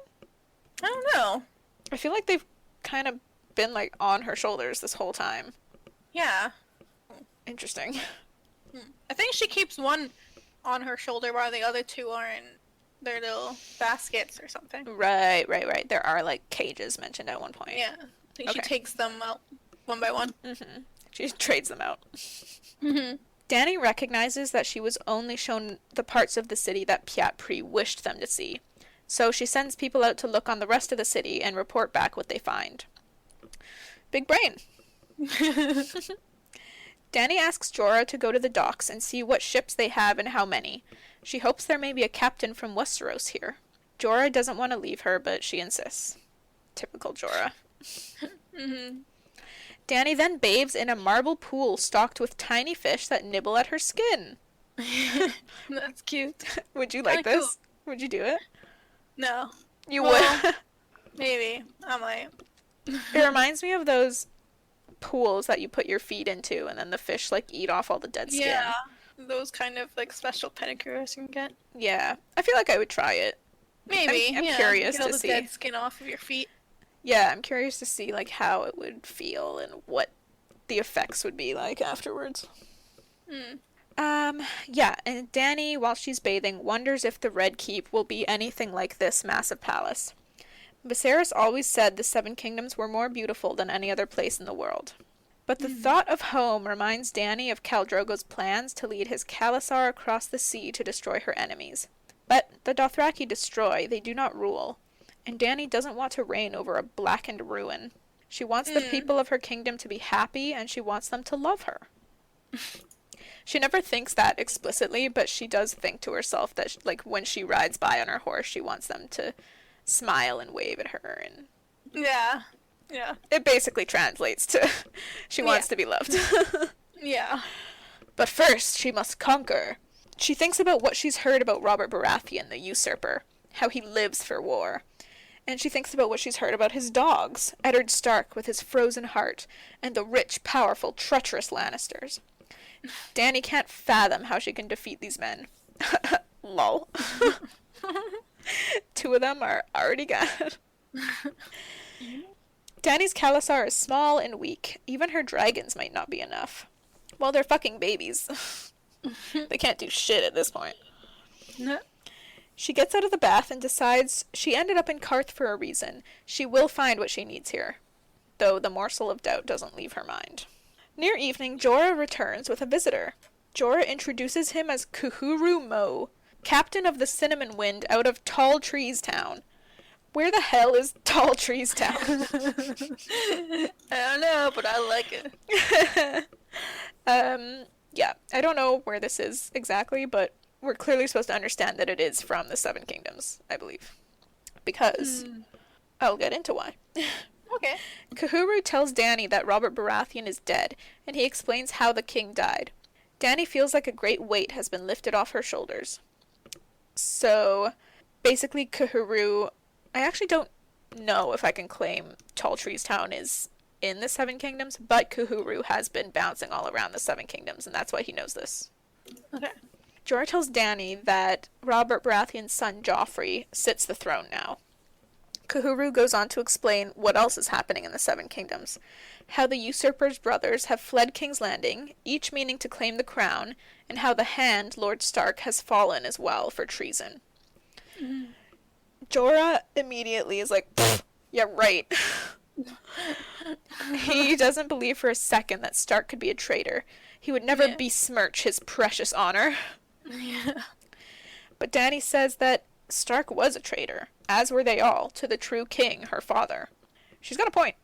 I don't know. I feel like they've kind of been like on her shoulders this whole time. Yeah. Interesting. I think she keeps one on her shoulder while the other two are in their little baskets or something. Right. There are like cages mentioned at one point. Yeah. I think she Okay. takes them out one by one. She trades them out. Mm-hmm. Dany recognizes that she was only shown the parts of the city that Pyat Pri wished them to see. So she sends people out to look on the rest of the city and report back what they find. Big brain. Dany asks Jorah to go to the docks and see what ships they have and how many. She hopes there may be a captain from Westeros here. Jorah doesn't want to leave her, but she insists. Typical Jorah. Mm-hmm. Dany then bathes in a marble pool stocked with tiny fish that nibble at her skin. That's cute. Would you like Kinda this? Would you do it? No. You Well- would? Maybe. I might. It reminds me of those pools that you put your feet into and then the fish like eat off all the dead skin. Yeah. Those kind of like special pedicures you can get. Yeah. I feel like I would try it. Maybe. I'm yeah. curious Get all to the see. dead skin off of your feet. Yeah, I'm curious to see like how it would feel and what the effects would be like afterwards. Mm. Yeah, and Dany, while she's bathing, wonders if the Red Keep will be anything like this massive palace. Viserys always said the Seven Kingdoms were more beautiful than any other place in the world. But the thought of home reminds Dany of Khal Drogo's plans to lead his Khalasar across the sea to destroy her enemies. But the Dothraki destroy, they do not rule. And Dany doesn't want to reign over a blackened ruin. She wants the people of her kingdom to be happy, and she wants them to love her. She never thinks that explicitly, but she does think to herself that, like, when she rides by on her horse, she wants them to smile and wave at her, and Yeah. Yeah. it basically translates to she wants to be loved. Yeah. But first, she must conquer. She thinks about what she's heard about Robert Baratheon, the usurper, how he lives for war. And she thinks about what she's heard about his dogs, Eddard Stark with his frozen heart, and the rich, powerful, treacherous Lannisters. Dany can't fathom how she can defeat these men. Lol. Two of them are already gone. Dany's Khalasar is small and weak. Even her dragons might not be enough. Well, they're fucking babies. They can't do shit at this point. No. She gets out of the bath and decides she ended up in Karth for a reason. She will find what she needs here. Though the morsel of doubt doesn't leave her mind. Near evening, Jorah returns with a visitor. Jorah introduces him as Kuhuru Mo, captain of the Cinnamon Wind out of Tall Trees Town. Where the hell is Tall Trees Town? I don't know, but I like it. Yeah, I don't know where this is exactly, but we're clearly supposed to understand that it is from the Seven Kingdoms, I believe. Because I'll get into why. Okay. Kahuru tells Danny that Robert Baratheon is dead, and he explains how the king died. Danny feels like a great weight has been lifted off her shoulders. So, basically, Kahuru... I actually don't know if I can claim Tall Trees Town is in the Seven Kingdoms, but Kahuru has been bouncing all around the Seven Kingdoms, and that's why he knows this. Okay. Jorah tells Danny that Robert Baratheon's son Joffrey sits the throne now. Kahuru goes on to explain what else is happening in the Seven Kingdoms. How the usurper's brothers have fled King's Landing, each meaning to claim the crown, and how the Hand, Lord Stark, has fallen as well for treason. Mm-hmm. Jorah immediately is like, yeah, right. He doesn't believe for a second that Stark could be a traitor. He would never besmirch his precious honor. Yeah. But Danny says that Stark was a traitor, as were they all, to the true king, her father. She's got a point.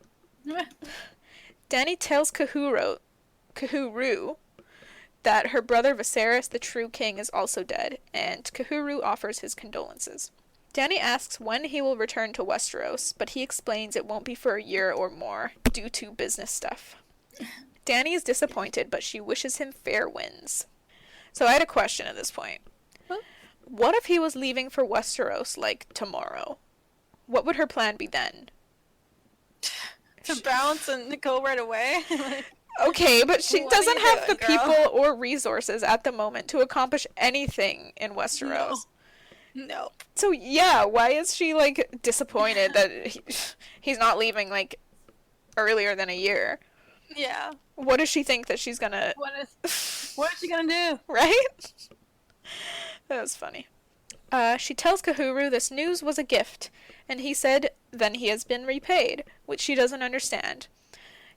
Danny tells Kahuru that her brother Viserys, the true king, is also dead, and Kahuru offers his condolences. Danny asks when he will return to Westeros, but he explains it won't be for a year or more, due to business stuff. Danny is disappointed, but she wishes him fair winds. So I had a question at this point. Huh? What if he was leaving for Westeros, like, tomorrow? What would her plan be then? To bounce and go right away? Okay, but she What are doesn't you have doing, the girl? people or resources at the moment to accomplish anything in Westeros. No. So yeah, why is she, like, disappointed that he's not leaving, like, earlier than a year? Yeah. What does she think that she's gonna... What is she gonna do? Right? That was funny. She tells Kahuru this news was a gift, and he said then he has been repaid, which she doesn't understand.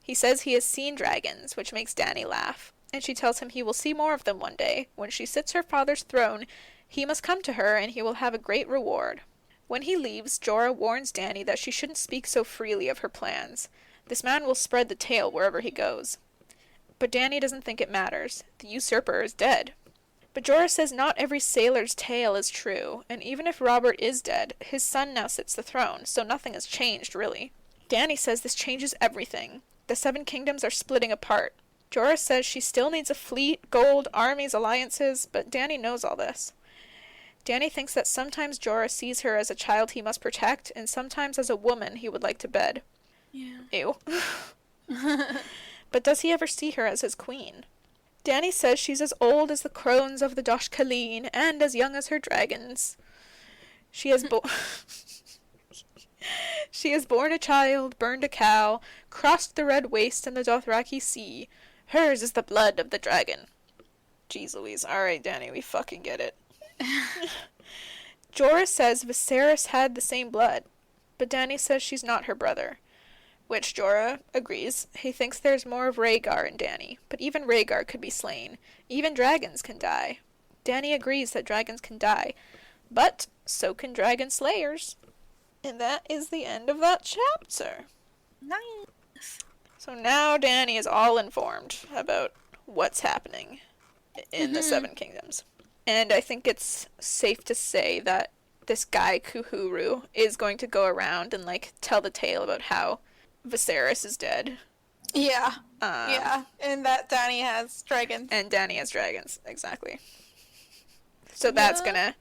He says he has seen dragons, which makes Danny laugh, and she tells him he will see more of them one day. When she sits her father's throne, he must come to her, and he will have a great reward. When he leaves, Jorah warns Danny that she shouldn't speak so freely of her plans. This man will spread the tale wherever he goes. But Danny doesn't think it matters. The usurper is dead. But Jorah says not every sailor's tale is true, and even if Robert is dead, his son now sits the throne, so nothing has changed, really. Danny says this changes everything. The Seven Kingdoms are splitting apart. Jorah says she still needs a fleet, gold, armies, alliances, but Danny knows all this. Danny thinks that sometimes Jorah sees her as a child he must protect, and sometimes as a woman he would like to bed. Yeah. Ew. But does he ever see her as his queen? Danny says she's as old as the crones of the Dosh Khaleen, and as young as her dragons. She has She has borne a child, burned a cow, crossed the Red Waste and the Dothraki Sea. Hers is the blood of the dragon. Jeez Louise. Alright, Danny, we fucking get it. Jorah says Viserys had the same blood, but Danny says she's not her brother. Which Jorah agrees. He thinks there's more of Rhaegar in Danny, but even Rhaegar could be slain. Even dragons can die. Danny agrees that dragons can die, but so can dragon slayers. And that is the end of that chapter. Nice. So now Danny is all informed about what's happening in the Seven Kingdoms. And I think it's safe to say that this guy, Kahuru, is going to go around and, like, tell the tale about how Viserys is dead. Yeah. Yeah. And that Danny has dragons. And Danny has dragons, exactly. So that's gonna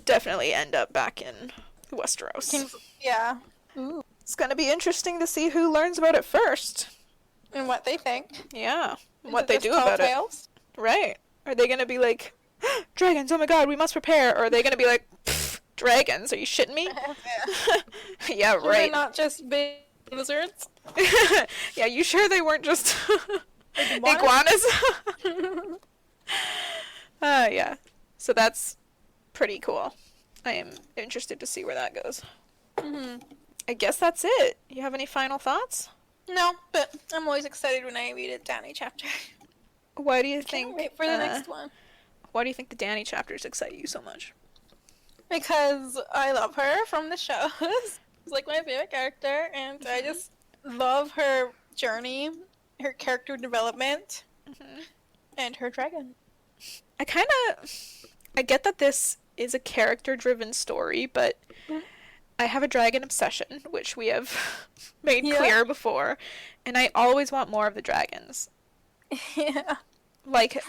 definitely end up back in Westeros. Yeah. Ooh. It's gonna be interesting to see who learns about it first. And what they think. Yeah. Is What it they just do tall about tales? it. Right. Are they gonna be like, dragons, oh my god, we must prepare? Or are they gonna be like, dragons, are you shitting me? Yeah, Sure right. they're not just big lizards. Yeah, you sure they weren't just Iguanas? iguanas? Yeah. So that's pretty cool. I am interested to see where that goes. I guess that's it. You have any final thoughts? No, but I'm always excited when I read a Danny chapter. Why do you Can't think wait for the next one. Why do you think the Danny chapters excite you so much? Because I love her from the shows. She's like my favorite character, and I just love her journey, her character development, and her dragon. I get that this is a character-driven story, but I have a dragon obsession, which we have made Yeah. clear before, and I always want more of the dragons. Yeah. Like,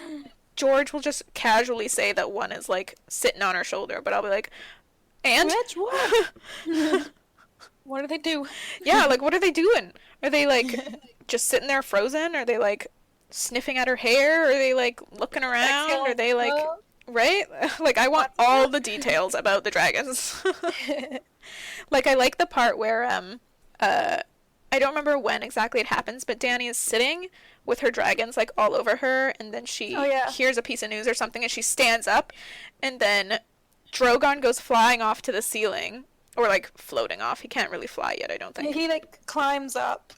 George will just casually say that one is, like, sitting on her shoulder, but I'll be like, and? Which one? What do they do? Yeah, like, what are they doing? Are they, like, just sitting there frozen? Are they, like, sniffing at her hair? Are they, like, looking around? Are they, like, right? Like, I want all the details about the dragons. Like, I like the part where, I don't remember when exactly it happens, but Dany is sitting with her dragons, like, all over her, and then she Oh, yeah. hears a piece of news or something, and she stands up, and then Drogon goes flying off to the ceiling, or, like, floating off. He can't really fly yet, I don't think. He like climbs up.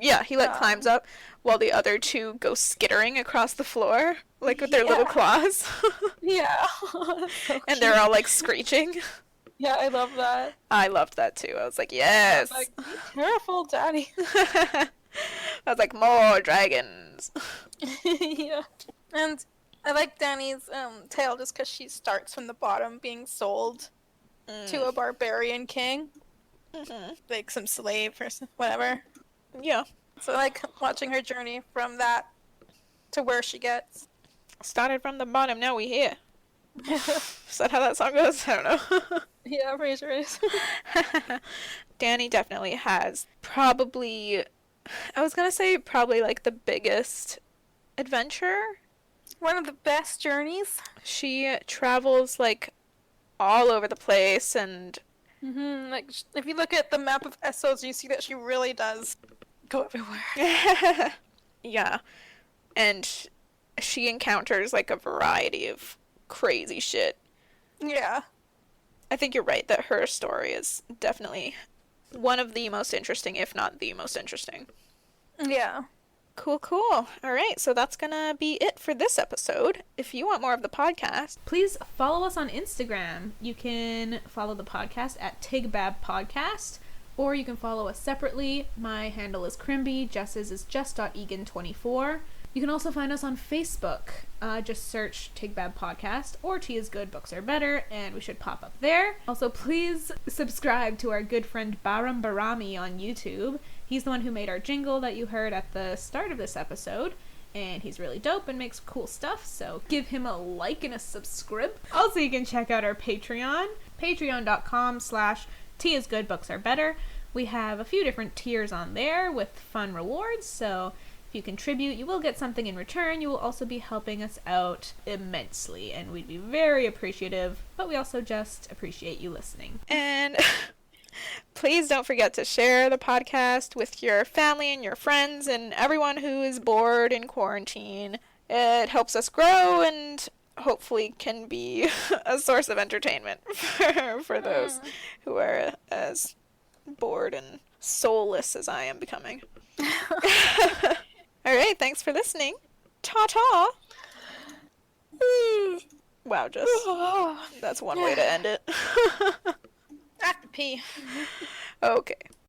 Yeah, he, like, Yeah. climbs up, while the other two go skittering across the floor, like, with their little Yeah. claws. Yeah. So And they're cute. all, like, screeching. Yeah, I love that. I loved that, too. I was like, yes! Like, be careful, Daddy. I was like, more dragons. Yeah. And I like Dany's tale just because she starts from the bottom, being sold to a barbarian king, Mm-hmm. like some slave or whatever. Yeah. So I like watching her journey from that to where she gets. Started from the bottom, now we here. Is that how that song goes? I don't know. Yeah, I'm pretty sure it is. Dany definitely has probably, I was gonna say probably like the biggest adventure. One of the best journeys. She travels like all over the place and Like, if you look at the map of Essos, you see that she really does go everywhere. yeah. And she encounters like a variety of crazy shit. Yeah. I think you're right that her story is definitely one of the most interesting, if not the most interesting. Yeah. Cool, cool. All right, so that's gonna be it for this episode. If you want more of the podcast, please follow us on Instagram. You can follow the podcast at Tigbab Podcast, or you can follow us separately. My handle is Crimby, Jess's is just.egan24. You can also find us on Facebook. Just search Tigbab Podcast or Tea is Good, Books Are Better, and we should pop up there. Also, please subscribe to our good friend Baram Barami on YouTube. He's the one who made our jingle that you heard at the start of this episode, and he's really dope and makes cool stuff, so give him a like and a subscribe. Also, you can check out our Patreon, patreon.com/Tea is Good, Books Are Better. We have a few different tiers on there with fun rewards, so if you contribute, you will get something in return. You will also be helping us out immensely, and we'd be very appreciative, but we also just appreciate you listening. And please don't forget to share the podcast with your family and your friends and everyone who is bored in quarantine. It helps us grow and hopefully can be a source of entertainment for those who are as bored and soulless as I am becoming. All right, thanks for listening. Ta-ta. Wow, Jess. That's one way to end it. I have to pee. Okay.